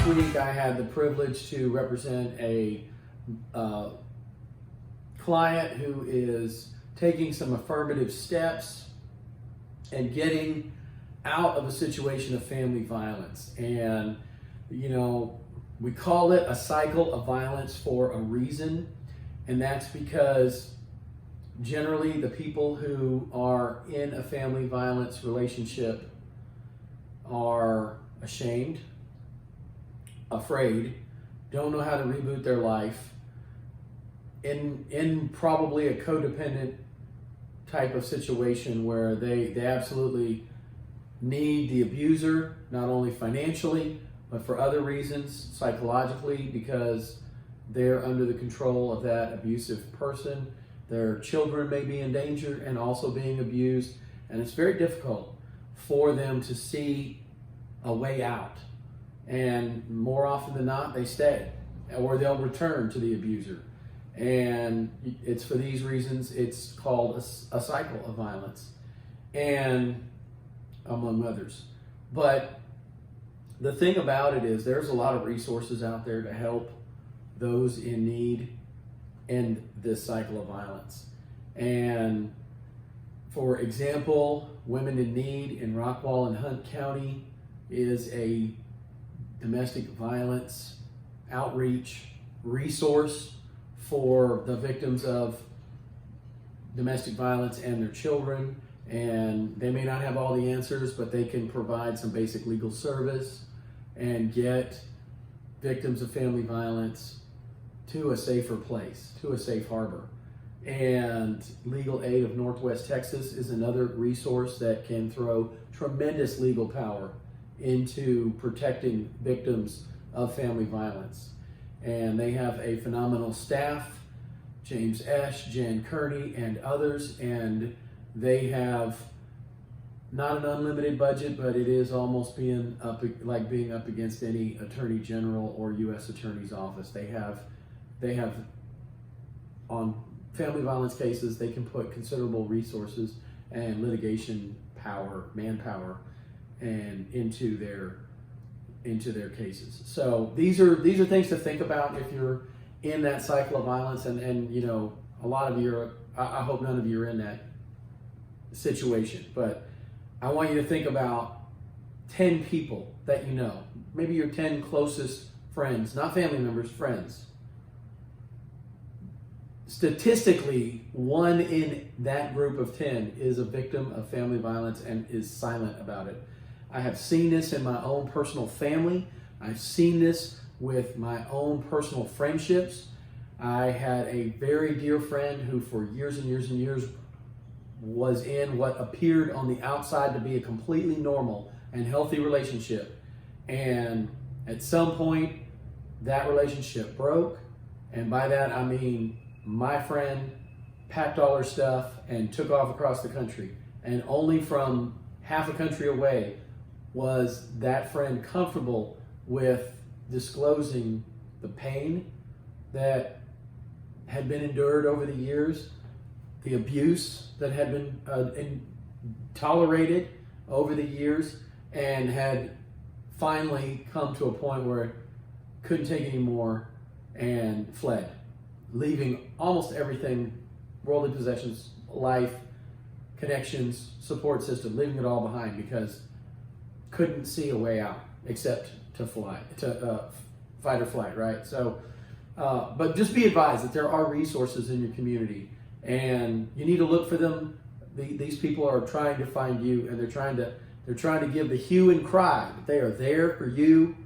Last week I had the privilege to represent a client who is taking some affirmative steps and getting out of a situation of family violence. And, you know, we call it a cycle of violence for a reason. And that's because generally the people who are in a family violence relationship are ashamed, afraid, don't know how to reboot their life, in probably a codependent type of situation where they absolutely need the abuser, not only financially, but for other reasons, psychologically, because they're under the control of that abusive person. Their children may be in danger and also being abused, and it's very difficult for them to see a way out. And more often than not, they stay, or they'll return to the abuser. And it's for these reasons it's called a cycle of violence, and among others. But the thing about it is there's a lot of resources out there to help those in need end this cycle of violence. And for example, Women in Need in Rockwall and Hunt County is a domestic violence outreach resource for the victims of domestic violence and their children. And they may not have all the answers, but they can provide some basic legal service and get victims of family violence to a safer place, to a safe harbor. And Legal Aid of Northwest Texas is another resource that can throw tremendous legal power into protecting victims of family violence. And they have a phenomenal staff, James Esch, Jan Kearney, and others, and they have not an unlimited budget, but it is almost being up against any attorney general or U.S. attorney's office. They have on family violence cases, they can put considerable resources and litigation power, manpower, and into their cases. So these are things to think about if you're in that cycle of violence, and you know, a lot of you are, I hope none of you are in that situation, but I want you to think about 10 people that you know, maybe your 10 closest friends, not family members, friends. Statistically, one in that group of 10 is a victim of family violence and is silent about it. I have seen this in my own personal family. I've seen this with my own personal friendships. I had a very dear friend who for years and years and years was in what appeared on the outside to be a completely normal and healthy relationship. And at some point, that relationship broke. And by that, I mean my friend packed all her stuff and took off across the country. And only from half a country away was that friend comfortable with disclosing the pain that had been endured over the years, the abuse that had been tolerated over the years, and had finally come to a point where it couldn't take any more and fled, leaving almost everything, worldly possessions, life, connections, support system, leaving it all behind because couldn't see a way out except to fight or flight, right? So, but just be advised that there are resources in your community, and you need to look for them. These people are trying to find you, and they're trying to give the hue and cry that they are there for you